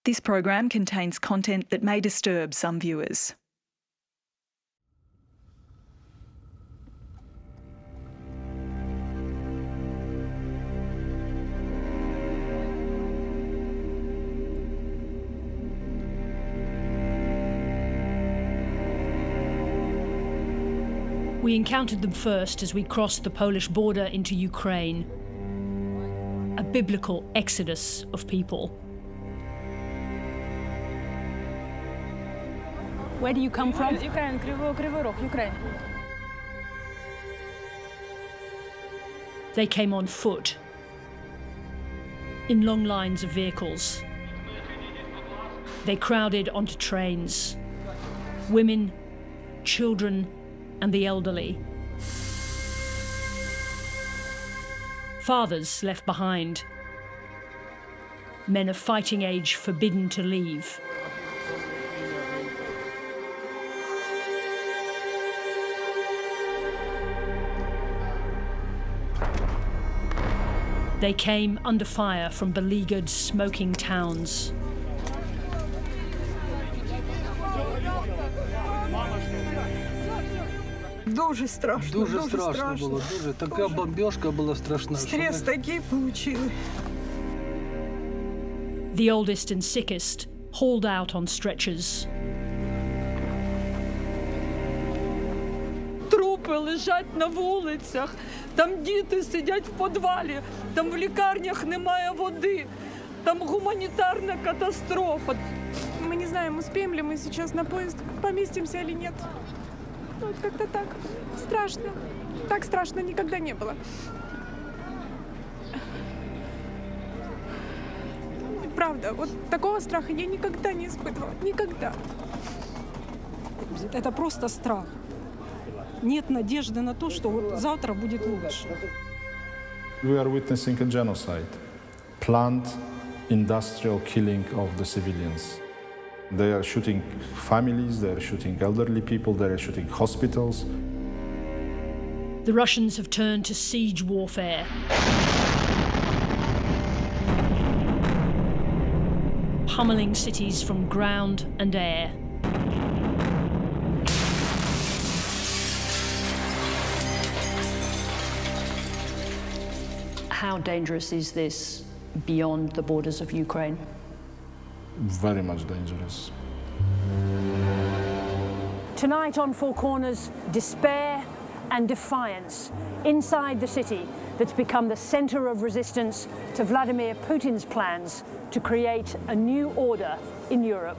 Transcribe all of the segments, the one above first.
This program contains content that may disturb some viewers. We encountered them first as we crossed the Polish border into Ukraine. A biblical exodus of people. Where do you come from? Ukraine, Kривий Rog, Ukraine. They came on foot, in long lines of vehicles. They crowded onto trains. Women, children, and the elderly. Fathers left behind. Men of fighting age forbidden to leave. They came under fire from beleaguered, smoking towns. Дуже страшно. Дуже страшно було, дуже. Така бомбежка була страшна. Стрес такий получили. The oldest and sickest hauled out on stretchers. Трупи лежать на вулицях, там діти сидять в підвалі, там в лікарнях немає води, там гуманітарна катастрофа. Мы не знаем, успеем ли мы сейчас на поезд, поместимся или нет. Вот как-то так. Страшно. Так страшно никогда не было. Правда, вот такого страха я никогда не испытывала. Никогда. Это просто страх. Нет надежды на то, что вот завтра будет лучше. We are witnessing a genocide, planned industrial killing of the civilians. They are shooting families, they are shooting elderly people, they are shooting hospitals. The Russians have turned to siege warfare. Pummeling cities from ground and air. How dangerous is this beyond the borders of Ukraine? Very much dangerous. Tonight on Four Corners, despair and defiance inside the city that's become the center of resistance to Vladimir Putin's plans to create a new order in Europe.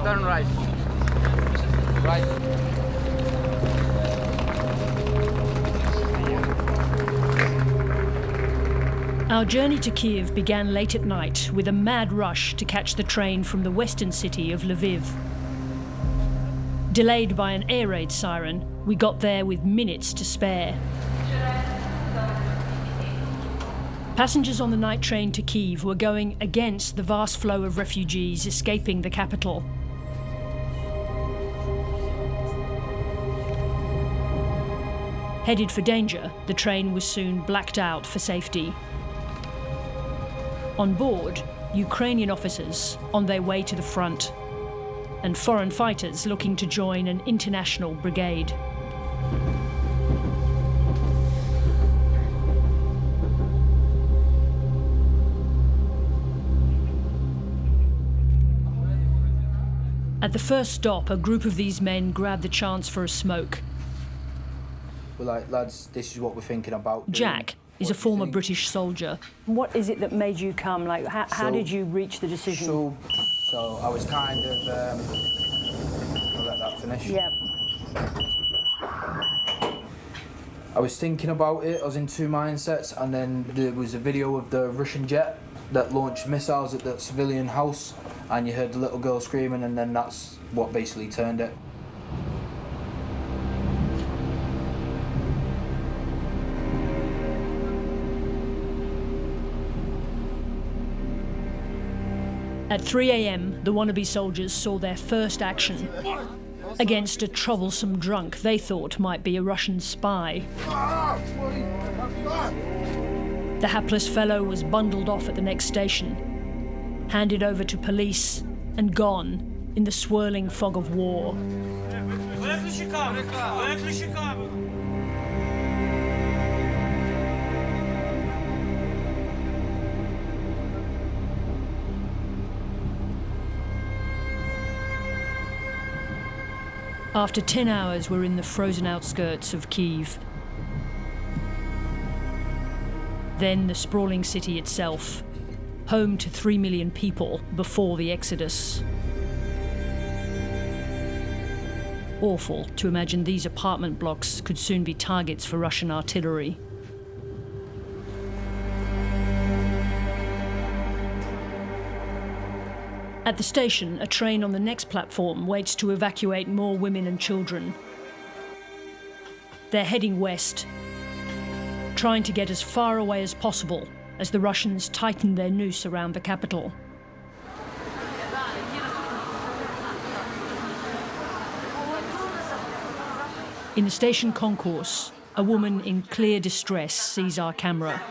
Turn right. Right. Our journey to Kiev began late at night with a mad rush to catch the train from the western city of Lviv. Delayed by an air raid siren, we got there with minutes to spare. Passengers on the night train to Kyiv were going against the vast flow of refugees escaping the capital. Headed for danger, the train was soon blacked out for safety. On board, Ukrainian officers on their way to the front, and foreign fighters looking to join an international brigade. At the first stop, a group of these men grabbed the chance for a smoke. We're like, lads, this is what we're thinking about doing. Jack is a former British soldier. What is it that made you come? Like, how did you reach the decision? So I was kind of... I'll let that finish. Yeah. I was thinking about it, I was in two mindsets, and then there was a video of the Russian jet that launched missiles at that civilian house, and you heard the little girl screaming, and then that's what basically turned it. At 3 a.m, the wannabe soldiers saw their first action against a troublesome drunk they thought might be a Russian spy. The hapless fellow was bundled off at the next station, handed over to police and gone in the swirling fog of war. After 10 hours, we're in the frozen outskirts of Kyiv. Then the sprawling city itself, home to 3 million people before the exodus. Awful to imagine these apartment blocks could soon be targets for Russian artillery. At the station, a train on the next platform waits to evacuate more women and children. They're heading west, trying to get as far away as possible as the Russians tighten their noose around the capital. In the station concourse, a woman in clear distress sees our camera.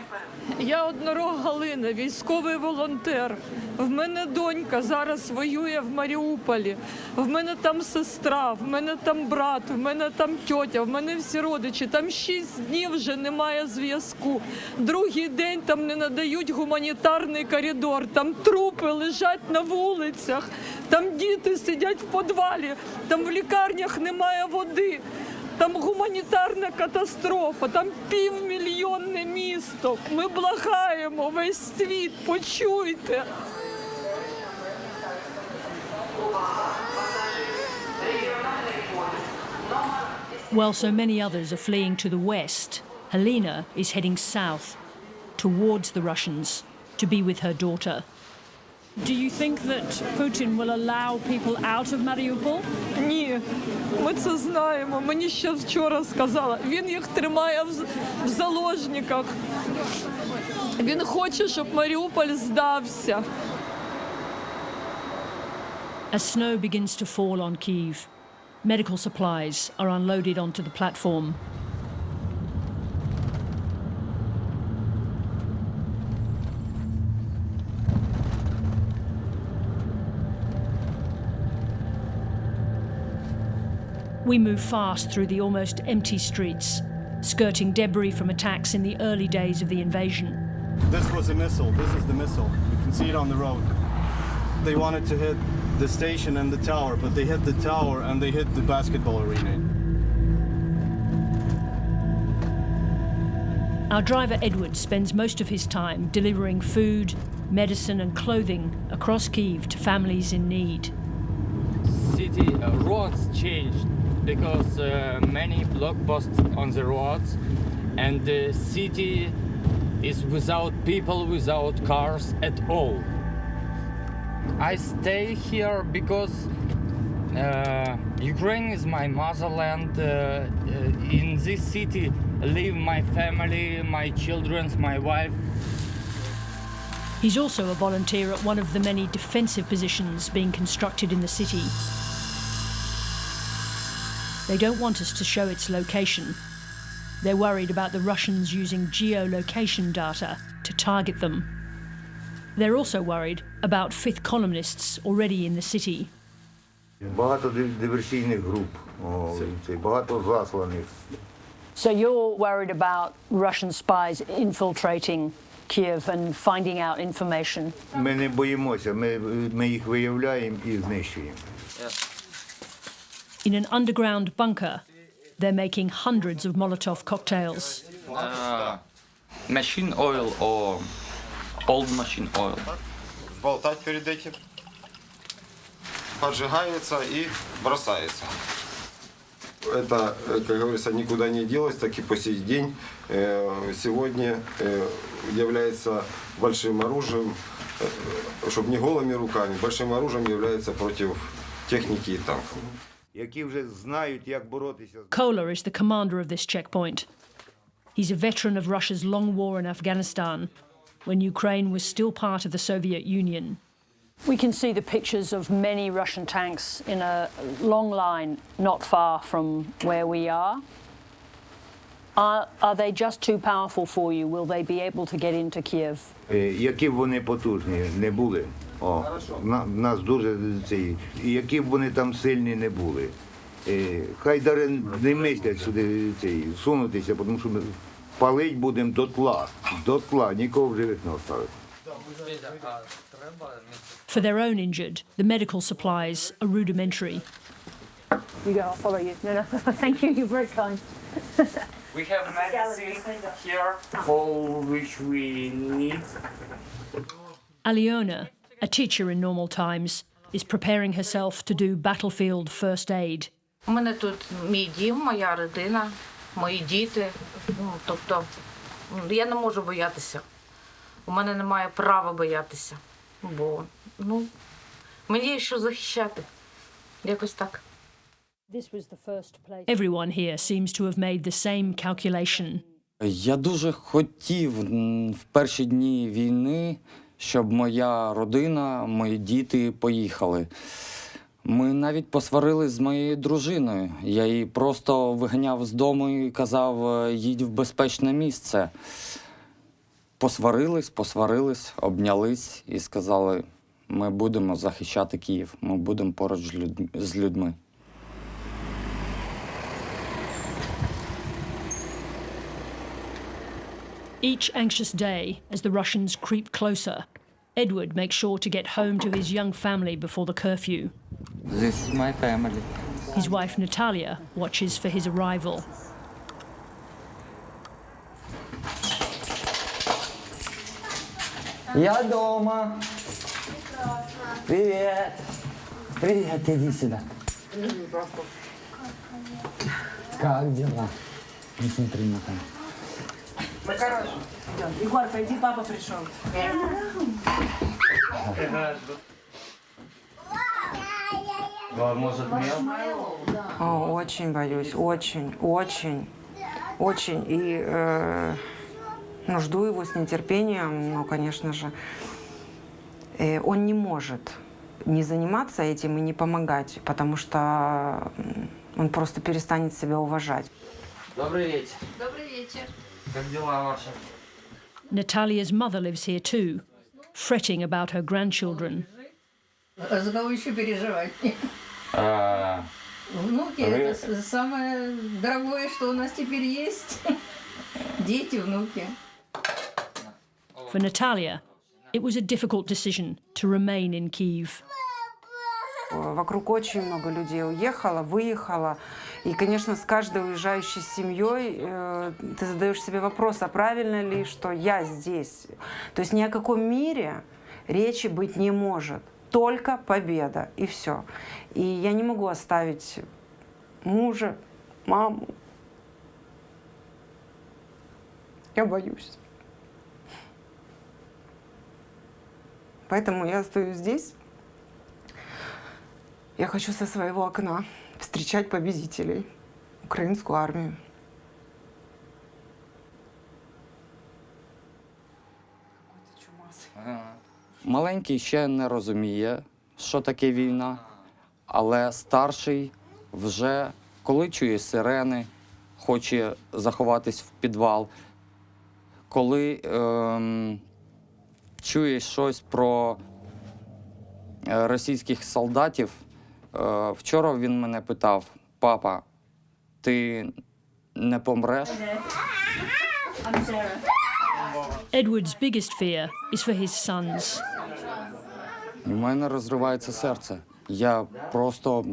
Я однорог Галина, військовий волонтер. В мене донька зараз воює в Маріуполі. В мене там сестра, в мене там брат, в мене там тьотя, в мене всі родичі. Там 6 днів вже немає зв'язку. Другий день там не надають гуманітарний коридор. Там трупи лежать на вулицях. Там діти сидять в підвалі. Там в лікарнях немає води. Там гуманітарна катастрофа, там півмільйонне місто. Ми благаємо весь світ, почуйте. While so many others are fleeing to the west, Helena is heading south, towards the Russians, to be with her daughter. Do you think that Putin will allow people out of Mariupol? Ні, ми це знаємо. Мені ще вчора сказала. Він їх тримає в заложниках. Він хоче, щоб Маріуполь здався. As snow begins to fall on Kyiv, medical supplies are unloaded onto the platform. We move fast through the almost empty streets, skirting debris from attacks in the early days of the invasion. This was a missile. This is the missile. You can see it on the road. They wanted to hit the station and the tower, but they hit the tower and they hit the basketball arena. Our driver Edward spends most of his time delivering food, medicine and clothing across Kyiv to families in need. City roads changed because many blockposts on the roads, and the city is without people, without cars at all. I stay here because Ukraine is my motherland. In this city live my family, my children, my wife. He's also a volunteer at one of the many defensive positions being constructed in the city. They don't want us to show its location. They're worried about the Russians using geolocation data to target them. They're also worried about fifth columnists already in the city. Багато диверсійних груп, багато засланих. So you're worried about Russian spies infiltrating Kyiv and finding out information? Ми не боїмося, ми їх виявляємо і знищуємо. In an underground bunker, they're making hundreds of Molotov cocktails. Machine oil or old machine oil. Болтать перед этим. Поджигается и бросается. Это, как говорится, никуда не делось, так и по сей день сегодня является большим оружием, чтобы не голыми руками, большим оружием является против техники и танков. Kola is the commander of this checkpoint. He's a veteran of Russia's long war in Afghanistan, when Ukraine was still part of the Soviet Union. We can see the pictures of many Russian tanks in a long line not far from where we are. Are they just too powerful for you? Will they be able to get into Kiev? Які б вони потужні не були, нас дуже які б вони там сильні не були, хай навіть не мислять сюди сунутися, тому що ми палить будемо дотла, нікого в живих не оставить. For their own injured, the medical supplies are rudimentary. You go, I'll follow you. No, thank you, you're very kind. We have medicine here, all which we need. Aliona, a teacher in normal times, is preparing herself to do battlefield first aid. У мене тут мій дім, моя родина, мої діти. Тобто я не можу боятися. У мене немає права боятися, бо мені є що захищати. Якось так. Everyone here seems to have made the same calculation. Я дуже хотів в перші дні війни, щоб моя родина, мої діти поїхали. Ми навіть посварились з моєю дружиною. Я її просто виганяв з дому і казав, їдь в безпечне місце. Посварились, обнялись і сказали, ми будемо захищати Київ, ми будемо поруч з людьми. Each anxious day, as the Russians creep closer, Edward makes sure to get home to his young family before the curfew. This is my family. His wife Natalia watches for his arrival. Я дома. Привет. Привет, иди сюда. Как дела? Не смотри на там. Егор, пойди, папа пришел. Может, мел? Очень боюсь, очень. И жду его с нетерпением, но, конечно же, он не может не заниматься этим и не помогать, потому что он просто перестанет себя уважать. Добрый вечер. Добрый вечер. Как дела ваши? Natalia's mother lives here too, fretting about her grandchildren. За кого еще переживать? Внуки – это самое дорогое, что у нас теперь есть. Дети, внуки. For Natalia, it was a difficult decision to remain in Kyiv. Вокруг очень много людей уехало, выехало. И, конечно, с каждой уезжающей семьей ты задаешь себе вопрос, а правильно ли, что я здесь? То есть ни о каком мире речи быть не может. Только победа, и все. И я не могу оставить мужа, маму. Я боюсь. Поэтому я стою здесь. Я хочу со своего окна встречать победителей, украинскую армию. Маленький ще не розуміє, що таке війна, але старший вже, коли чує сирени, хоче заховатись в підвал. Коли чує щось про російських солдатів, вчора він мене питав: папа, ти не помреш? Edward's biggest fear is for his sons. У мене розривається серце. Я просто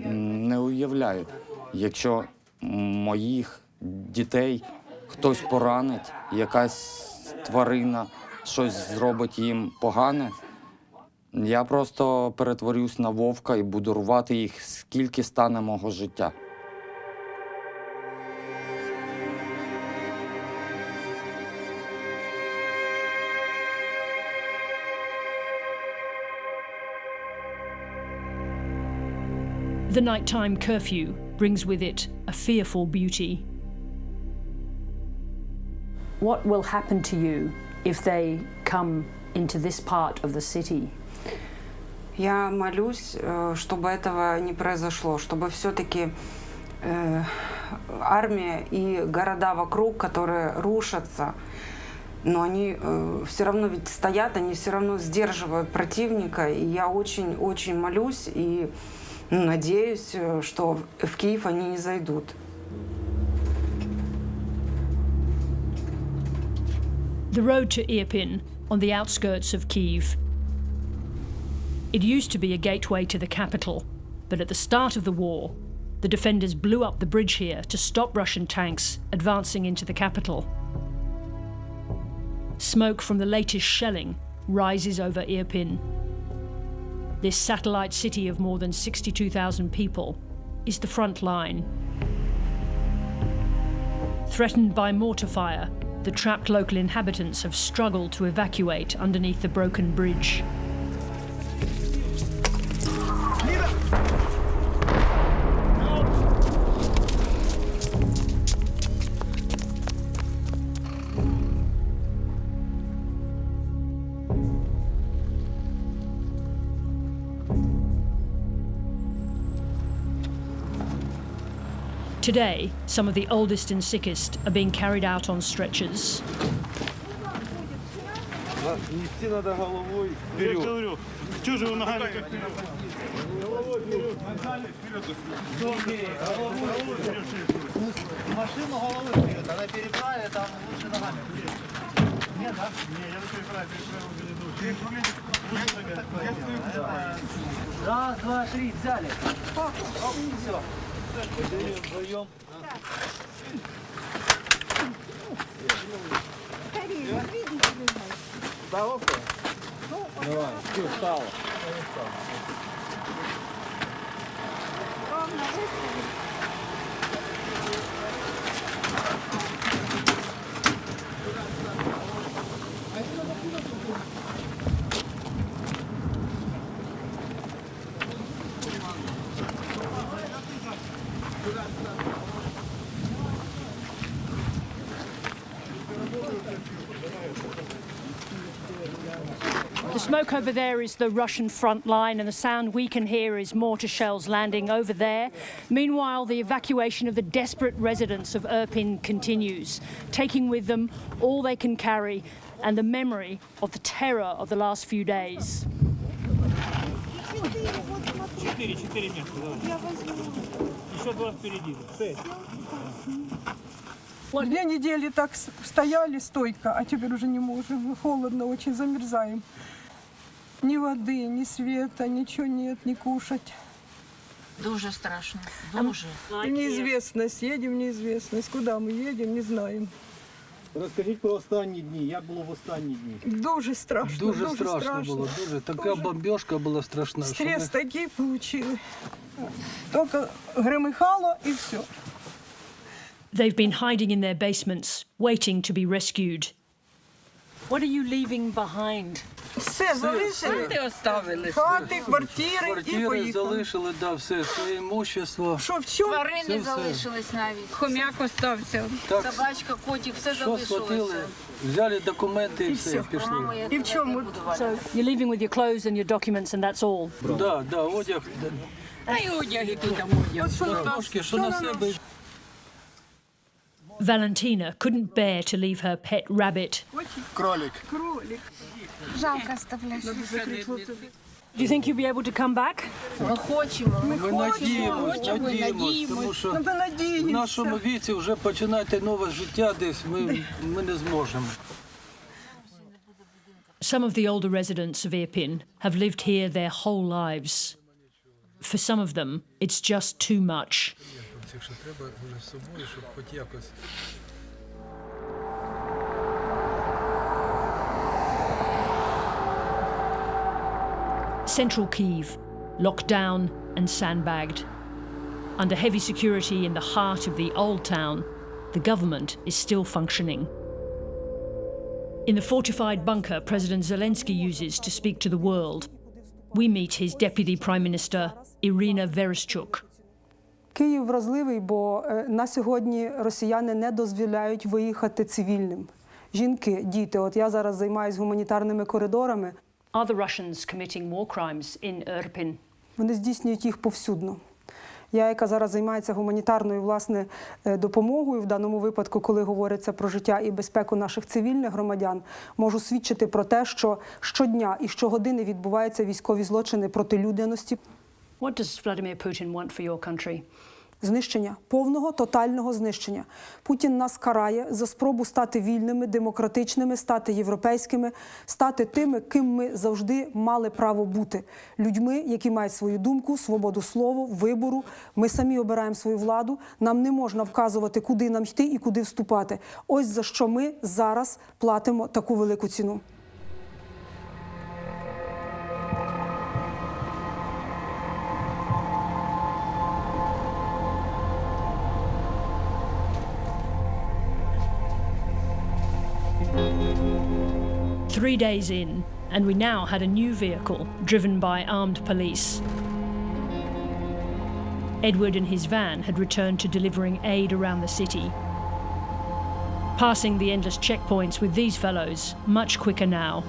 не уявляю, якщо моїх дітей хтось поранить, якась тварина щось зробить їм погане, я просто перетворюсь на вовка і буду рвати їх, скільки стане мого життя. The nighttime curfew brings with it a fearful beauty. What will happen to you if they come into this part of the city? Я молюсь, чтобы этого не произошло, чтобы все-таки армия и города вокруг, которые рушатся, но они все равно ведь стоят, они все равно сдерживают противника. И я очень-очень молюсь и надеюсь, что в Киев они не зайдут. The road to Irpin, on the outskirts of Kyiv. It used to be a gateway to the capital, but at the start of the war, the defenders blew up the bridge here to stop Russian tanks advancing into the capital. Smoke from the latest shelling rises over Irpin. This satellite city of more than 62,000 people is the front line. Threatened by mortar fire, the trapped local inhabitants have struggled to evacuate underneath the broken bridge. Today, some of the oldest and sickest are being carried out on stretchers. Нести надо головой вперед. Я говорю, что же вы ногами? Головой вперед. Машину головой вперед, а на переправе там лучше ногами. Нет, да? Не, я на переправе веду. Раз, два, три, взяли. Все. Вдвоем. Давай, все, встала. The smoke over there is the Russian front line, and the sound we can hear is mortar shells landing over there. Meanwhile, the evacuation of the desperate residents of Irpin continues, taking with them all they can carry and the memory of the terror of the last few days. 4 метра, давай. Еще 2 впереди. 6. 2 недели так стояли стойко, а теперь уже не можем. Холодно, очень замерзаем. Ни воды, ни света, ничего нет, ни кушать. Дуже страшно, дуже. Неизвестность, едем в неизвестность. Куда мы едем, не знаем. Розкажіть про останні дні. Як було в останні дні? Дуже страшно, Дуже страшно було. Дуже. Така бомбежка була страшна. Стресс такий получили. Только громыхало и все. They've been hiding in their basements, waiting to be rescued. What are you leaving behind? Все залишили. Хати, квартири і поїхали. Залишили, да, все, своє імущество. Що в чому? Тварини залишились навіть. Хомяк остався. Собачка, котик, все залишилося. Взяли документи і все, пішли. І в чому? So you're leaving with your clothes and your documents and that's all? Да, да, одяг. Та й одяг, який там одяг. Що на себе. Valentina couldn't bear to leave her pet rabbit. Кролик. Жалко оставлять. Do you think you'll be able to come back? Ми хочемо. Ми надіємось, тому що в нашому віці вже починати нове життя десь ми не зможемо. Some of the older residents of Irpin have lived here their whole lives. For some of them, it's just too much. Якщо треба вже з собою, щоб хоч якось. Central Kyiv, locked down and sandbagged. Under heavy security in the heart of the old town, the government is still functioning. In the fortified bunker President Zelensky uses to speak to the world, we meet his Deputy Prime Minister, Irina Vereshchuk. Київ вразливий, бо на сьогодні росіяни не дозволяють виїхати цивільним. Жінки, діти. От я зараз займаюся гуманітарними коридорами. Are the Russians committing war crimes in Irpin? Вони здійснюють їх повсюдно. Я, яка зараз займається гуманітарною, власне, допомогою, в даному випадку, коли говориться про життя і безпеку наших цивільних громадян, можу свідчити про те, що щодня і щогодини відбуваються військові злочини проти людяності. What does Vladimir Putin want for your country? Знищення, повного, тотального знищення. Путін нас карає за спробу стати вільними, демократичними, стати європейськими, стати тими, ким ми завжди мали право бути. Людьми, які мають свою думку, свободу слова, вибору. Ми самі обираємо свою владу, нам не можна вказувати, куди нам йти і куди вступати. Ось за що ми зараз платимо таку велику ціну. Three days in, and we now had a new vehicle driven by armed police. Edward and his van had returned to delivering aid around the city. Passing the endless checkpoints with these fellows, much quicker now.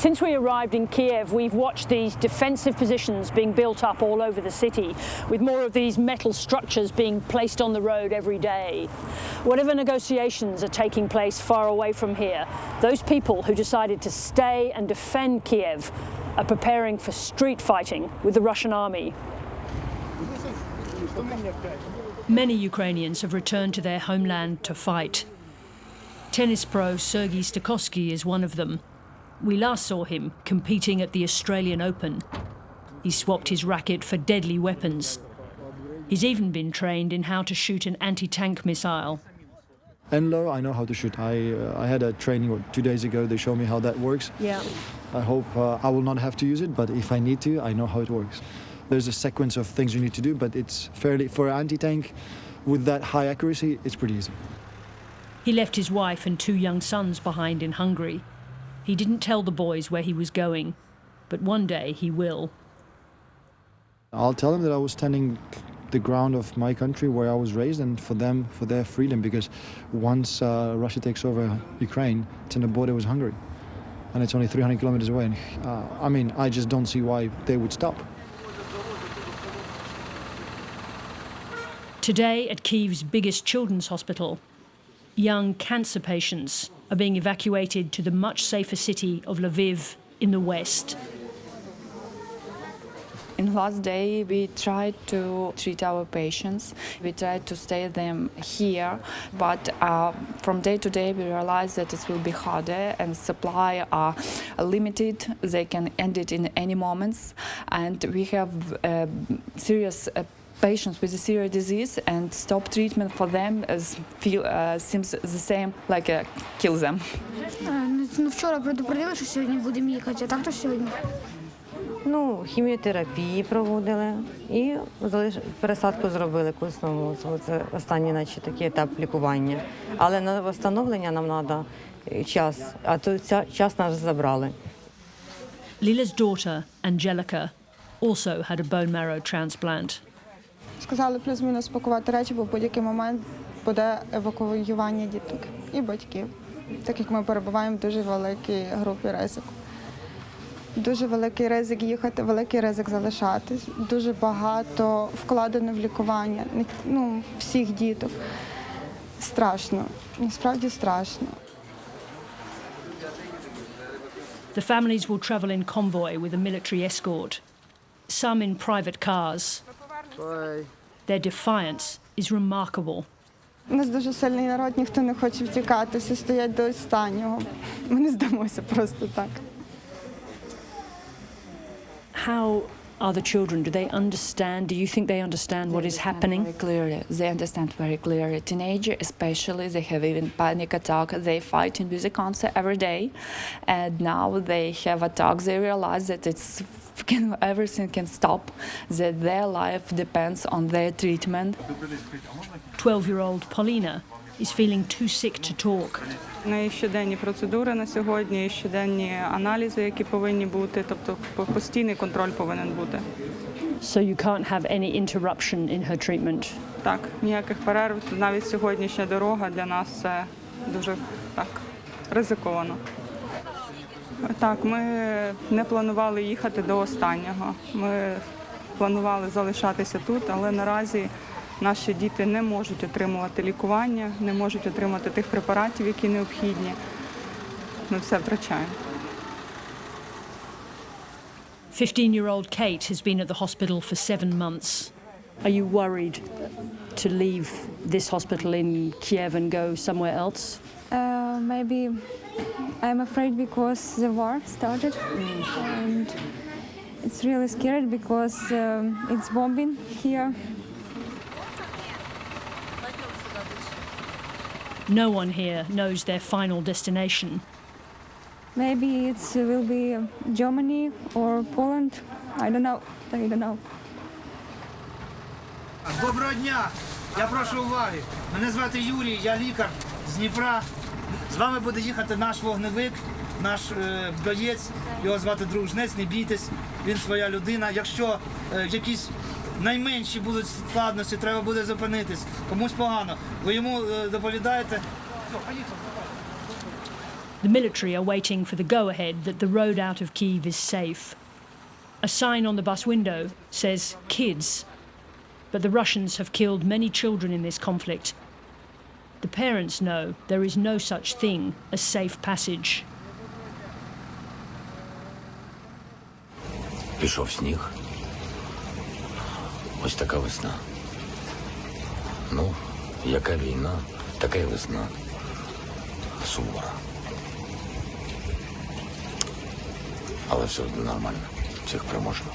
Since we arrived in Kiev, we've watched these defensive positions being built up all over the city, with more of these metal structures being placed on the road every day. Whatever negotiations are taking place far away from here, those people who decided to stay and defend Kiev are preparing for street fighting with the Russian army. Many Ukrainians have returned to their homeland to fight. Tennis pro Sergei Stakhovsky is one of them. We last saw him competing at the Australian Open. He swapped his racket for deadly weapons. He's even been trained in how to shoot an anti-tank missile. Low, I know how to shoot. I had a training 2 days ago. They showed me how that works. Yeah. I hope I will not have to use it, but if I need to, I know how it works. There's a sequence of things you need to do, but it's fairly, for anti-tank, with that high accuracy, it's pretty easy. He left his wife and 2 young sons behind in Hungary. He didn't tell the boys where he was going, but one day he will. I'll tell them that I was standing the ground of my country where I was raised, and for them, for their freedom, because once Russia takes over Ukraine, it's on the border with Hungary, and it's only 300 kilometers away. And, I mean, I just don't see why they would stop. Today at Kyiv's biggest children's hospital, young cancer patients are being evacuated to the much safer city of Lviv in the west. In the last day, we tried to treat our patients. We tried to stay them here, but from day to day, we realized that it will be harder and supply are limited. They can end it in any moments, and we have serious patients with a serious disease, and stop treatment for them seems the same, like kill them. Вчора предупредили, що сьогодні будемо їхати, а так то сьогодні. Хіміотерапії проводили і пересадку зробили костного. Це останній такий етап лікування. Але на встановлення нам треба час, а то час нас забрали. Lila's daughter, Angelica, also had a bone marrow transplant. Сказали плюс-мінус пакувати речі, бо в будь-який момент буде евакуювання діток і батьків. Так як ми перебуваємо в дуже великій групі ризику. Дуже великий ризик їхати, великий ризик залишатись. Дуже багато вкладено в лікування всіх діток. Страшно, насправді страшно. The families will travel in convoy with a military escort, some in private cars. Their defiance is remarkable. У нас дуже сильний народ, ніхто не хоче втікати, всі стоять до останнього. Ми не здамося просто так. How are the children? Do they understand? Do you think they understand what is happening? Very clearly. They understand very clearly. Teenagers especially, they have even panic attack. They fighting with the cancer every day. And now they have attacks. They realize that everything can stop, that their life depends on their treatment. 12-year-old Polina is feeling too sick to talk. У неї щоденні процедури на сьогодні, щоденні аналізи, які повинні бути, тобто постійний контроль повинен бути. So you can't have any interruption in her treatment? Так, ніяких перерв. Навіть сьогоднішня дорога для нас це дуже так ризиковано. Так, ми не планували їхати до останнього. Ми планували залишатися тут, але наразі наші діти не можуть отримувати лікування, не можуть отримати тих препаратів, які необхідні. Ми все втрачаємо. 15-year-old Kate has been at the hospital for 7 months. Are you worried to leave this hospital in Kiev and go somewhere else? Maybe I'm afraid because the war started, and it's really scary because it's bombing here. No one here knows their final destination. Maybe it will be Germany or Poland. I don't know. I don't know. Доброго дня! Я прошу уваги. Мене звати Юрій, я лікар з Дніпра. З вами буде їхати наш вогневик, наш боєць. Його звати Друг Жнець, не бійтесь, він своя людина. Якщо якісь найменші будуть складності, треба буде зупинитись. Комусь погано. Ви йому доповідаєте. The military are waiting for the go-ahead that the road out of Kyiv is safe. A sign on the bus window says kids, but the Russians have killed many children in this conflict. The parents know there is no such thing as safe passage. Пішов сніг. Ось така весна. Ну, яка війна, така й весна. Сувора. Але все одно нормально. Всіх переможемо.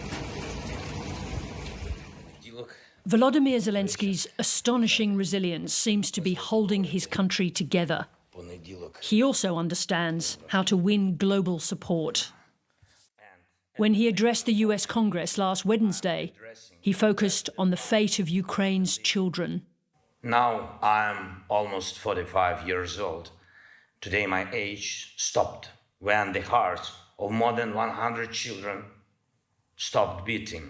Volodymyr Zelensky's astonishing resilience seems to be holding his country together. He also understands how to win global support. When he addressed the US Congress last Wednesday, he focused on the fate of Ukraine's children. Now I'm almost 45 years old. Today my age stopped when the hearts of more than 100 children stopped beating.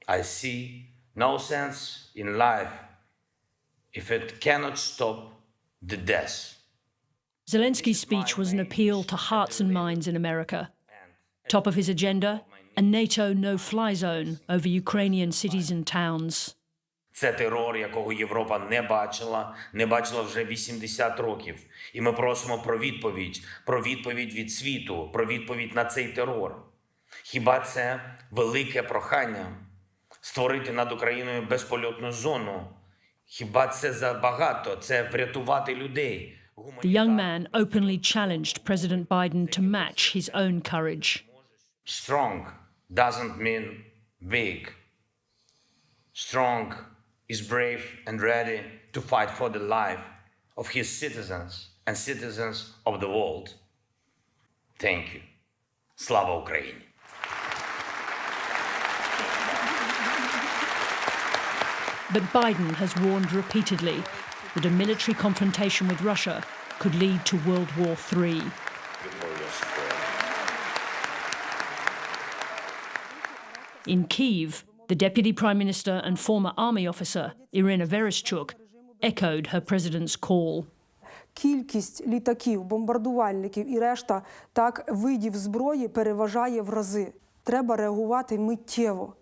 I see no sense in life if it cannot stop the death. Zelensky's speech was an appeal to hearts and minds in America. Top of his agenda, a NATO no-fly zone over Ukrainian cities and towns. Це терор, якого Європа не бачила вже 80 років. І ми просимо про відповідь від світу, про відповідь на цей терор. Хіба це велике прохання створити над Україною безпольотну зону? Хіба це забагато? Це врятувати людей. The young man openly challenged President Biden to match his own courage. Strong doesn't mean big. Strong is brave and ready to fight for the life of his citizens and citizens of the world. Thank you. Slava Ukraini. But Biden has warned repeatedly that a military confrontation with Russia could lead to World War III. In Kyiv, the Deputy Prime Minister and former army officer, Irina Vereshchuk, echoed her president's call. Кількість літаків, бомбардувальників і решта так видів зброї переважає в рази. Треба реагувати миттєво.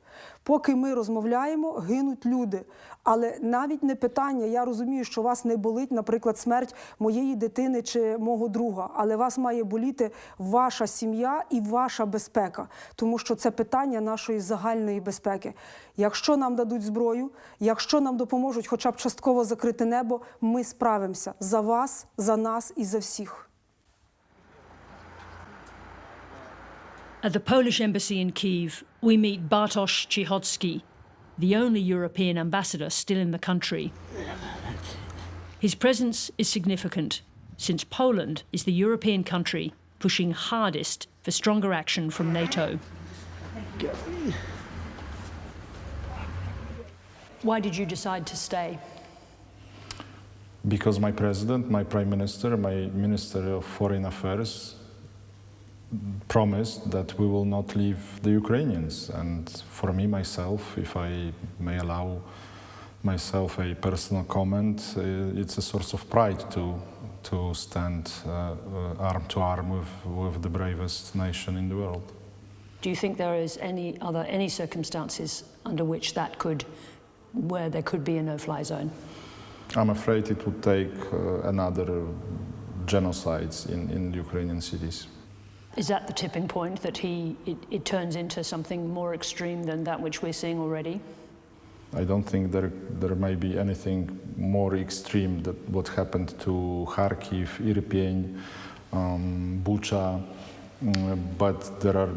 Поки ми розмовляємо, гинуть люди. Але навіть не питання, я розумію, що вас не болить, наприклад, смерть моєї дитини чи мого друга, але вас має боліти ваша сім'я і ваша безпека, тому що це питання нашої загальної безпеки. Якщо нам дадуть зброю, якщо нам допоможуть хоча б частково закрити небо, ми справимося за вас, за нас і за всіх. At the Polish embassy in Kyiv, we meet Bartosz Cichocki, the only European ambassador still in the country. His presence is significant, since Poland is the European country pushing hardest for stronger action from NATO. Why did you decide to stay? Because my president, my prime minister, my minister of foreign affairs promised that we will not leave the Ukrainians. And for me, myself, if I may allow myself a personal comment, it's a source of pride to stand arm to arm with the bravest nation in the world. Do you think there is any circumstances under which where there could be a no-fly zone? I'm afraid it would take another genocides in Ukrainian cities. Is that the tipping point, that it turns into something more extreme than that which we're seeing already? I don't think there may be anything more extreme than what happened to Kharkiv, Irpin, Bucha, but there are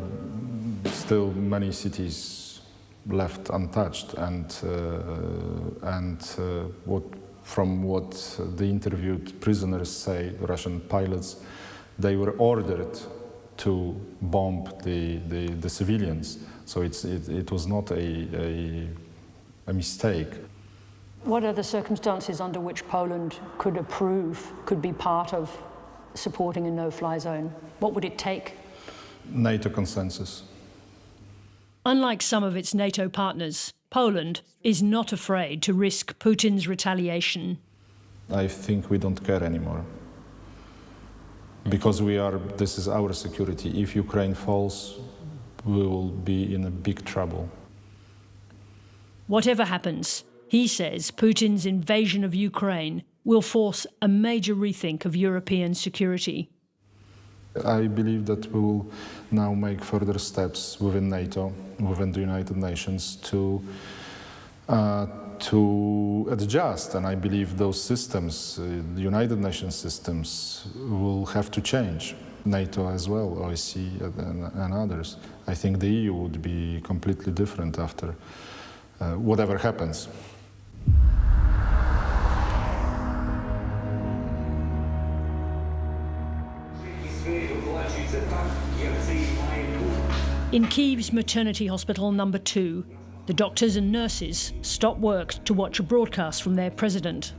still many cities left untouched, and from what the interviewed prisoners say, Russian pilots, they were ordered to bomb the civilians. So it was not a mistake. What are the circumstances under which Poland could be part of supporting a no-fly zone? What would it take? NATO consensus. Unlike some of its NATO partners, Poland is not afraid to risk Putin's retaliation. I think we don't care anymore. Because this is our security. If Ukraine falls, we will be in a big trouble. Whatever happens, he says Putin's invasion of Ukraine will force a major rethink of European security. I believe that we will now make further steps within NATO, within the United Nations, to adjust, and I believe those systems, the United Nations systems, will have to change. NATO as well, OSCE and others. I think the EU would be completely different after whatever happens. In Kyiv's maternity hospital number 2, the doctors and nurses stop work to watch a broadcast from their president.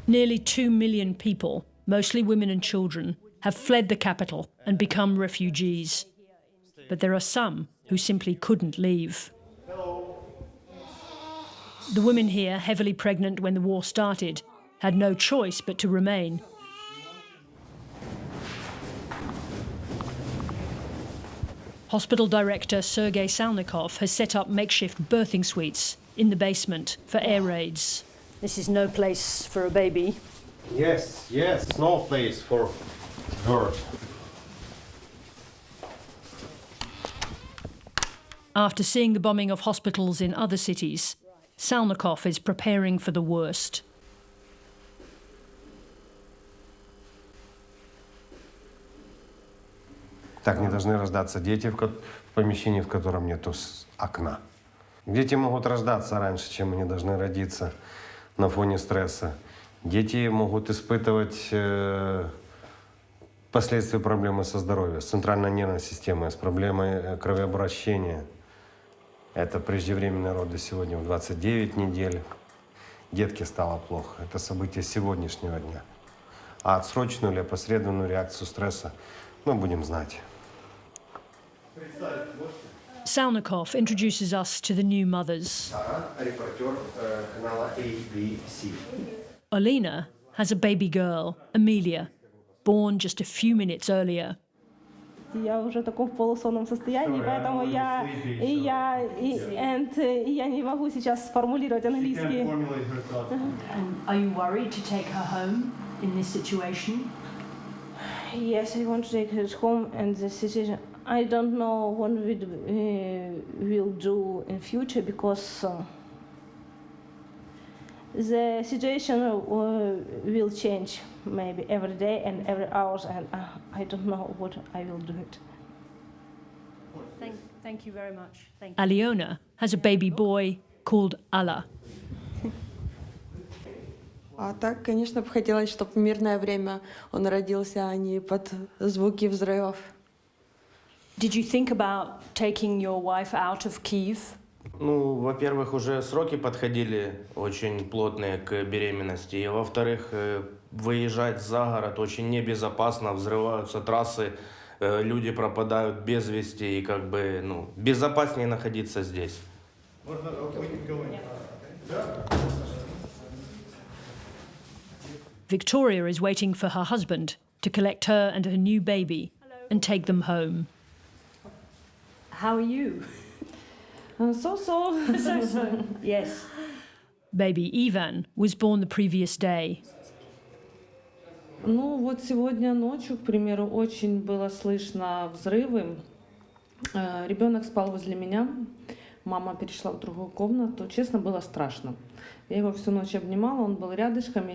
Nearly 2 million people, mostly women and children, have fled the capital and become refugees. But there are some who simply couldn't leave. The women here, heavily pregnant when the war started, had no choice but to remain. Hospital director Sergei Salnikov has set up makeshift birthing suites in the basement for air raids. This is no place for a baby. Yes, no place for her. After seeing the bombing of hospitals in other cities, Salnikov is preparing for the worst. Так не должны рождаться дети в помещении, в котором нет окна. Дети могут рождаться раньше, чем они должны родиться на фоне стресса. Дети могут испытывать последствия проблемы со здоровьем, с центральной нервной системой, с проблемой кровообращения. Это преждевременные роды сегодня в 29 недель. Детке стало плохо. Это событие сегодняшнего дня. А отсроченную или опосредованную реакцию стресса мы будем знать. Salnikov introduces us to the new mothers. Olena has a baby girl, Amelia, born just a few minutes earlier. Я уже таком в полусонном состоянии, поэтому я не могу сейчас сформулировать английский. Are you worried to take her home in this situation? Yes, I want to take her home, and the situation, I don't know what we'll do in future, because the situation will change maybe every day and every hour, and I don't know what I will do it. Thank you very much. Aliona has a baby boy called Alla. А так, конечно, бы хотелось, чтобы в мирное время он родился, а не под звуки взрывов. Did you think about taking your wife out of Kyiv? Ну, во-первых, уже сроки подходили очень плотные к беременности. И, во-вторых, выезжать за город очень небезопасно, взрываются трассы, люди пропадают без вести, и как бы, ну, безопаснее находиться здесь. Victoria is waiting for her husband to collect her and her new baby and take them home. How are you? So-so. Yes. Baby Ivan was born the previous day. Ну вот сегодня ночью, к примеру, очень было слышно взрывы. Ребенок спал возле меня, мама перешла в другую комнату. Честно, было страшно. Я его всю ночь обнимала, он был рядышком.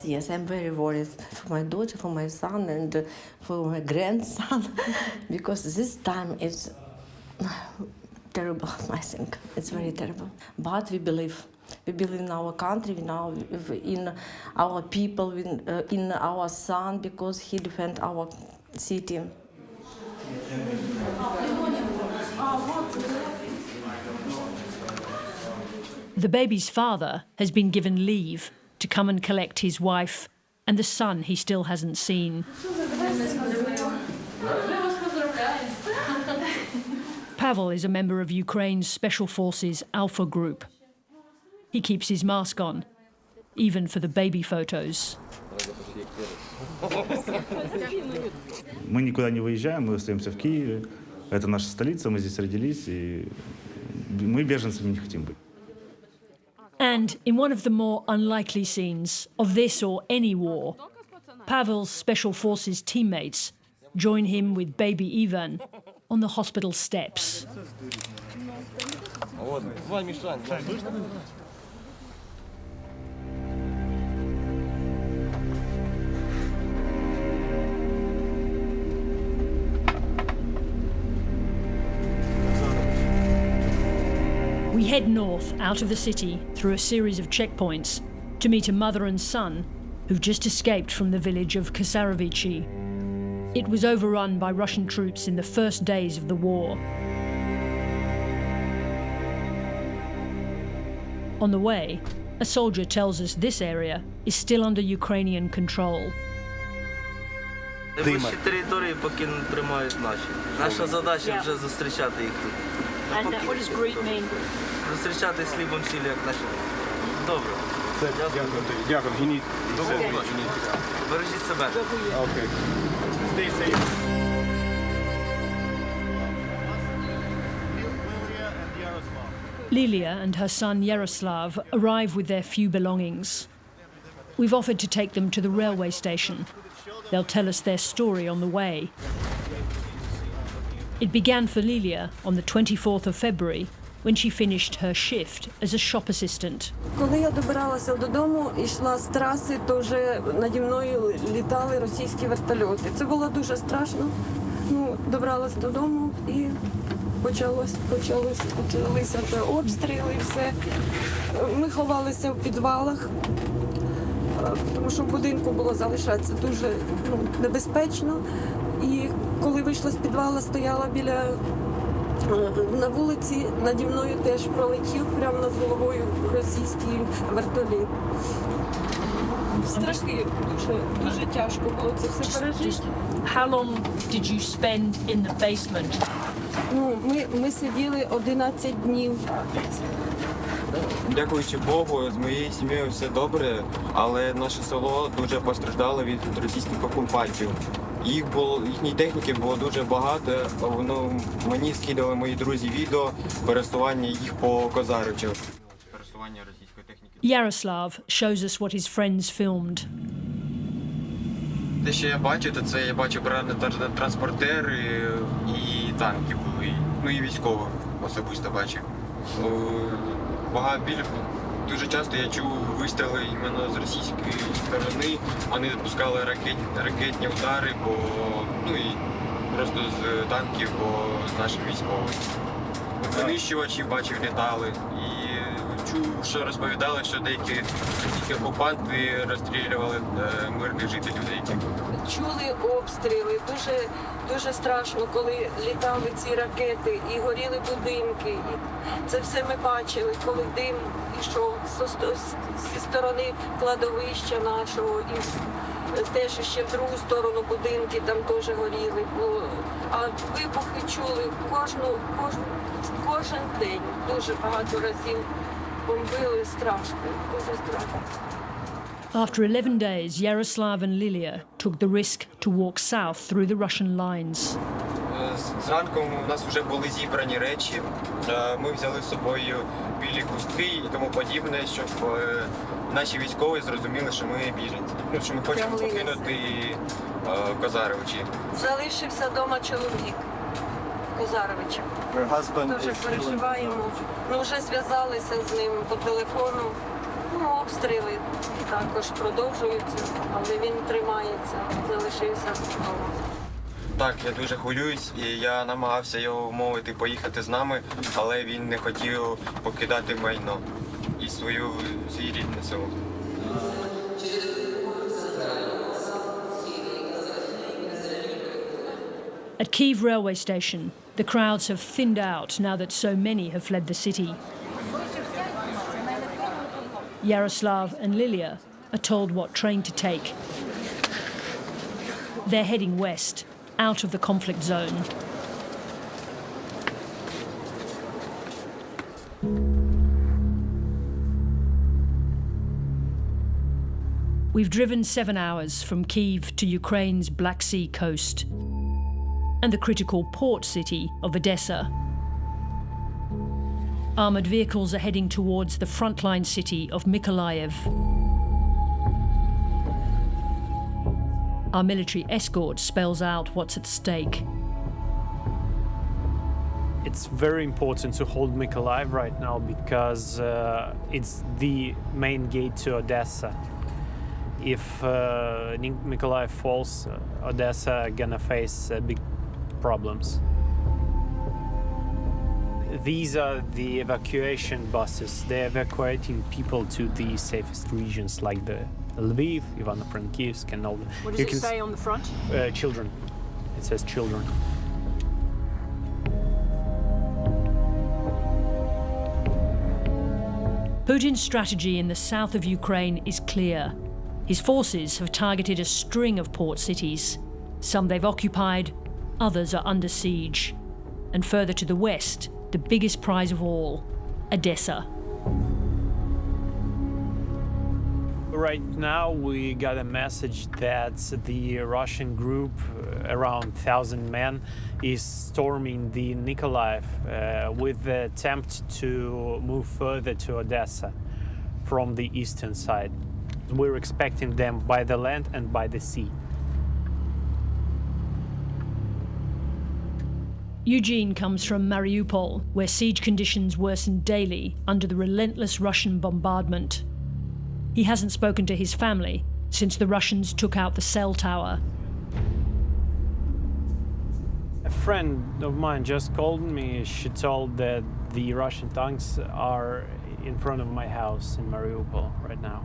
Yes, I'm very worried for my daughter, for my son, and for my grandson, because this time is terrible, I think. It's very terrible. But we believe. We believe in our country, in our people, in our son, because he defends our city. The baby's father has been given leave to come and collect his wife and the son he still hasn't seen. Pavel is a member of Ukraine's Special Forces Alpha Group. He keeps his mask on, even for the baby photos. Мы никуда не выезжаем, мы остаемся в Киеве. Это наша столица, мы здесь родились, и мы беженцами не хотим быть. And in one of the more unlikely scenes of this or any war, Pavel's Special Forces teammates join him with baby Ivan on the hospital steps. We head north out of the city through a series of checkpoints to meet a mother and son who've just escaped from the village of Kasarovichi. It was overrun by Russian troops in the first days of the war. On the way, a soldier tells us this area is still under Ukrainian control. Найближчі території поки не тримають наші. Наша задача вже зустрічати їх тут. And what does greet mean? Зустрічати з хлібом сіллю, як наші. Добре. Дякую. Геніть. Бережіть себе. Окей. Stay safe. Lilia and her son Yaroslav arrive with their few belongings. We've offered to take them to the railway station. They'll tell us their story on the way. It began for Lilia on the 24th of February when she finished her shift as a shop assistant. Коли я добиралася додому і йшла з траси, то вже наді мною літали російські вертольоти. Це було дуже страшно. Ну, добралася додому і почалися обстріли, все. Ми ховалися в підвалах, тому що в будинку було залишатися дуже небезпечно. І коли вийшла з підвала, стояла на вулиці, наді мною теж пролетів прямо над головою російський вертоліт. Страшно, дуже тяжко було це все пережити. How long did you spend in the basement? Ну, ми сиділи 11 днів. Дякуючи Богу, з моєю сім'єю все добре, але наше село дуже постраждало від російських окупантів. Їхньої техніки було дуже багато, мені скидали мої друзі відео пересування їх по Козаричу. Yaroslav shows us what his friends filmed. Те, що я бачу, то це я бачу транспортери і танки були, ну і військових особисто бачив. Дуже часто я чув вистріли іменно з російської сторони, вони відпускали ракетні удари, і просто з танків по нашим військовим. Винищувачі бачив, літали і чув, що розповідали, що деякі окупанти розстрілювали мирних жителів деяких. Чули обстріли, дуже страшно, коли літали ці ракети і горіли будинки. І це все ми бачили, коли дим йшов зі сторони кладовища нашого. І теж ще в другу сторону будинки там теж горіли. А вибухи чули кожен день. Дуже багато разів бомбили, страшно, дуже страшно. After 11 days, Yaroslav and Lilia took the risk to walk south through the Russian lines. Зранку у нас вже були зібрані речі. Ми взяли з собою білі хустки і тому подібне, щоб наші військові зрозуміли, що ми біженці. Що ми хочемо покинути Козаровичі. Залишився вдома чоловік Козаровича. Дуже переживаємо. Ми вже зв'язалися з ним по телефону. Обстріли також продовжуються, але він тримається, залишився вдома. Так, я дуже хвилююсь, і я намагався його вмовити поїхати з нами, але він не хотів покидати майно і свій рідне село. At Kyiv railway station, the crowds have thinned out now that so many have fled the city. Yaroslav and Lilia are told what train to take. They're heading west, out of the conflict zone. We've driven 7 hours from Kyiv to Ukraine's Black Sea coast and the critical port city of Odessa. Armoured vehicles are heading towards the frontline city of Mykolaiv. Our military escort spells out what's at stake. It's very important to hold Mykolaiv right now because it's the main gate to Odessa. If Mykolaiv falls, Odessa gonna face big problems. These are the evacuation buses. They're evacuating people to the safest regions like the Lviv, Ivano-Frankivsk and all. What does it say on the front? Children. It says children. Putin's strategy in the south of Ukraine is clear. His forces have targeted a string of port cities. Some they've occupied, others are under siege. And further to the west, the biggest prize of all, Odessa. Right now we got a message that the Russian group, around 1,000 men, is storming the Mykolaiv with the attempt to move further to Odessa from the eastern side. We're expecting them by the land and by the sea. Eugene comes from Mariupol, where siege conditions worsen daily under the relentless Russian bombardment. He hasn't spoken to his family since the Russians took out the cell tower. A friend of mine just called me. She told that the Russian tanks are in front of my house in Mariupol right now.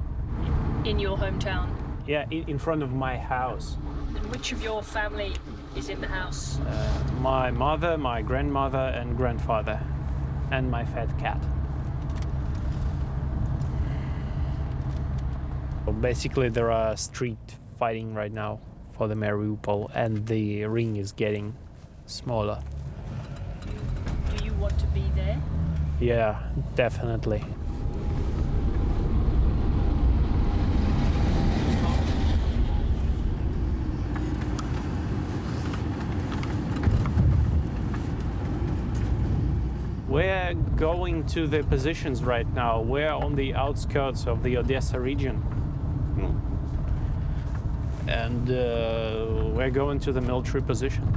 In your hometown? Yeah, in front of my house. And which of your family is in the house? My mother, my grandmother and grandfather, and my fat cat. Basically, there are street fighting right now for the Mariupol, and the ring is getting smaller. Do you want to be there? Yeah, definitely. We're going to the positions right now. We're on the outskirts of the Odessa region. And we're going to the military positions.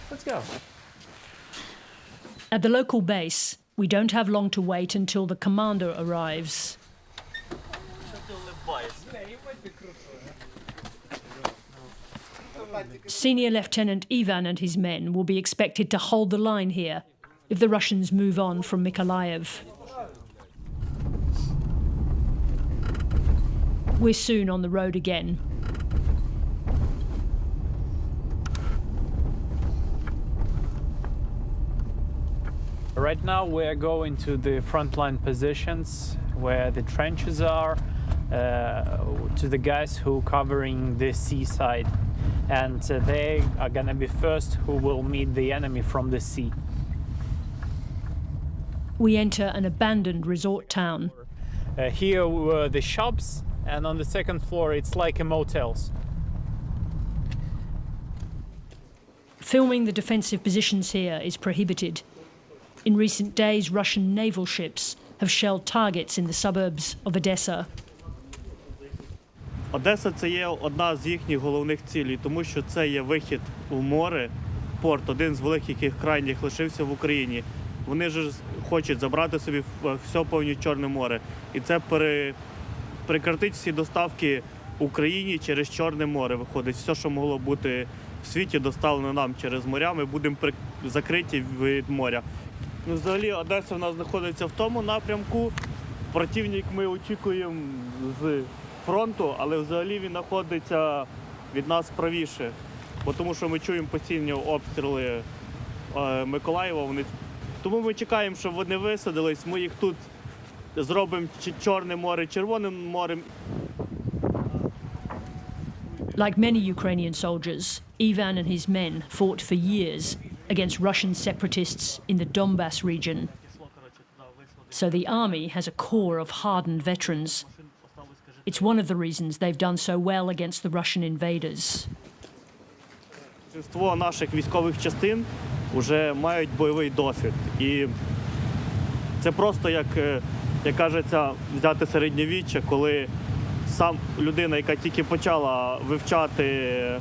Let's go. At the local base, we don't have long to wait until the commander arrives. Senior Lieutenant Ivan and his men will be expected to hold the line here if the Russians move on from Mykolaiv. We're soon on the road again. Right now we're going to the frontline positions where the trenches are, to the guys who are covering the seaside, and they are gonna be first who will meet the enemy from the sea. We enter an abandoned resort town. Here were the shops, and on the second floor it's like a motels. Filming the defensive positions here is prohibited. In recent days, Russian naval ships have shelled targets in the suburbs of Odessa. Одеса – це є одна з їхніх головних цілей, тому що це є вихід у море, порт, один з великих їх крайніх лишився в Україні. Вони ж хочуть забрати собі все повні Чорне море. І це прекратить всі доставки Україні через Чорне море. Виходить, все, що могло бути в світі, доставлено нам через моря, ми будемо закриті від моря. Взагалі, Одеса в нас знаходиться в тому напрямку. Противник ми очікуємо з фронту, але взагалі він знаходиться від нас правіше. Тому що ми чуємо постійні обстріли Миколаєва. Тому ми чекаємо, щоб вони висадились. Ми їх тут зробимо Чорне море Червоним морем. Like many Ukrainian soldiers, Ivan and his men fought for years against Russian separatists in the Donbass region. So the army has a core of hardened veterans. It's one of the reasons they've done so well against the Russian invaders. Більшість наших військових частин вже мають бойовий досвід. І це просто, як кажеться, взяти середньовіччя, коли сам людина, яка тільки почала вивчати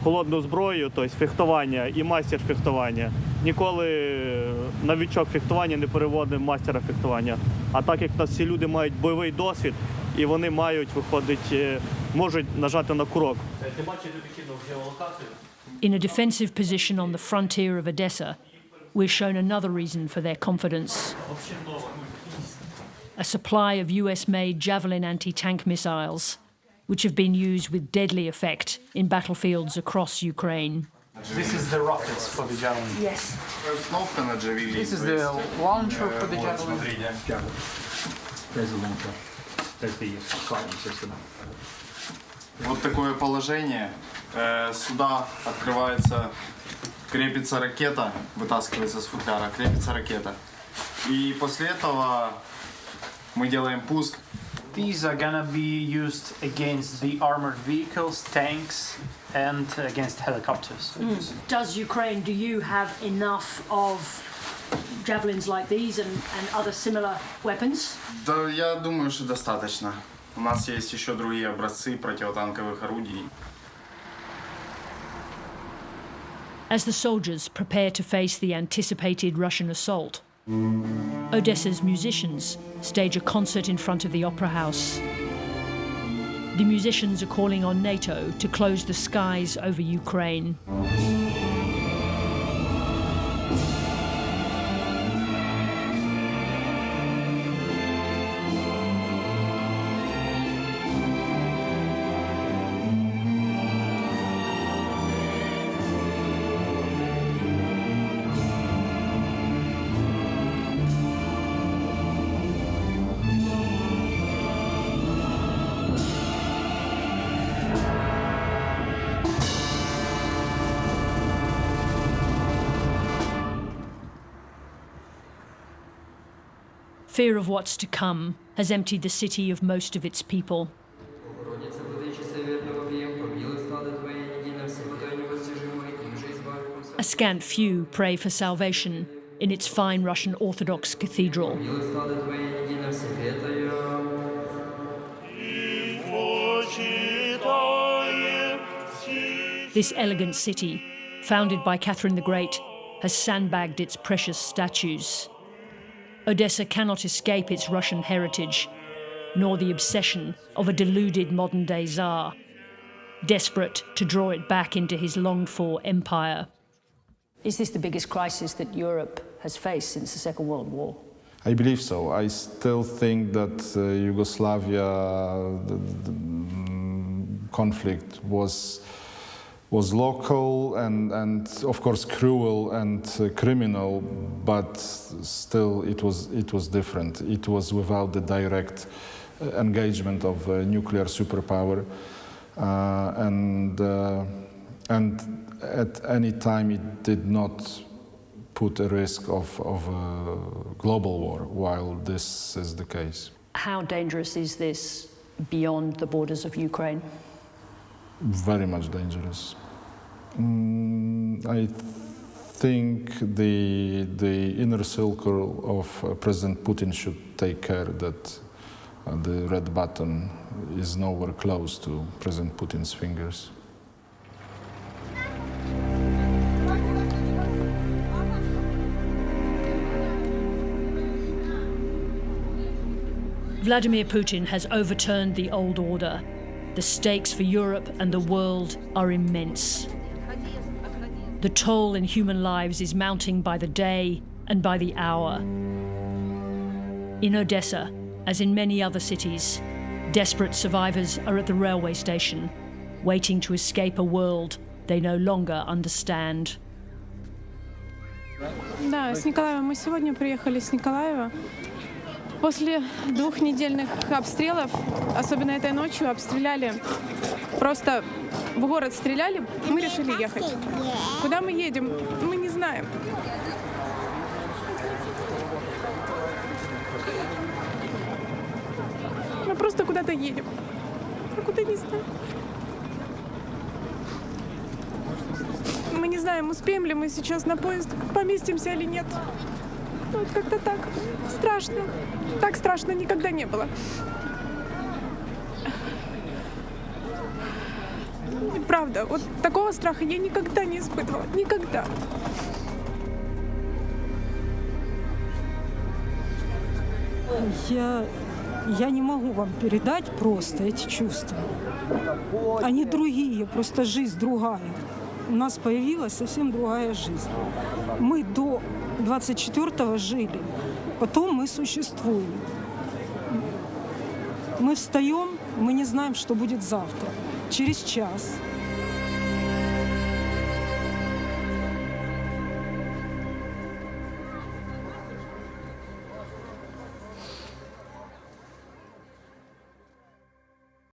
холодну зброю, тобто фехтування і майстер фехтування, ніколи новичок фехтування не переводить мастера фехтування. А так як у нас всі люди мають бойовий досвід, і вони мають, виходить, можуть нажати на курок. Ти бачиш, ти кинув геолокацію? In a defensive position on the frontier of Odessa, we're shown another reason for their confidence. A supply of US-made Javelin anti-tank missiles, which have been used with deadly effect in battlefields across Ukraine. This is the rockets for the Javelin. Yes. This is the launcher for the Javelin. Вот такое положение. Сюда открывается, крепится ракета, вытаскивается с футляра, крепится ракета. И после этого мы делаем пуск. These are gonna be used against the armored vehicles, tanks, and against helicopters. Does Ukraine, do you have enough of javelins like these and other similar weapons? Да, я думаю, что достаточно. У нас есть еще другие образцы противотанковых орудий. As the soldiers prepare to face the anticipated Russian assault, Odessa's musicians stage a concert in front of the opera house. The musicians are calling on NATO to close the skies over Ukraine. Fear of what's to come has emptied the city of most of its people. A scant few pray for salvation in its fine Russian Orthodox cathedral. This elegant city, founded by Catherine the Great, has sandbagged its precious statues. Odessa cannot escape its Russian heritage, nor the obsession of a deluded modern-day Tsar. desperate to draw it back into his longed-for empire. Is this the biggest crisis that Europe has faced since the Second World War? I believe so. I still think that Yugoslavia conflict was local and of course cruel and criminal, but still it was different. It was without the direct engagement of a nuclear superpower, and at any time it did not put a risk of a global war, while this is the case. How dangerous is this beyond the borders of Ukraine? Very much dangerous. I think the inner circle of President Putin should take care that the red button is nowhere close to President Putin's fingers. Vladimir Putin has overturned the old order. The stakes for Europe and the world are immense. The toll in human lives is mounting by the day and by the hour. In Odessa, as in many other cities, desperate survivors are at the railway station, waiting to escape a world they no longer understand. Да, с Николаева. Мы сегодня приехали с Николаева. После двухнедельных обстрелов, особенно этой ночью, обстреляли, просто в город стреляли, мы решили ехать. Куда мы едем, мы не знаем. Мы просто куда-то едем, а куда не знаем. Мы не знаем, успеем ли мы сейчас на поезд, поместимся или нет. Вот как-то так. Страшно. Так страшно никогда не было. Правда, вот такого страха я никогда не испытывала. Никогда. Я не могу вам передать просто эти чувства. Они другие, просто жизнь другая. У нас появилась совсем другая жизнь. Мы до 24-го жили, потом мы существуем. Мы встаем, мы не знаем, что будет завтра, через час,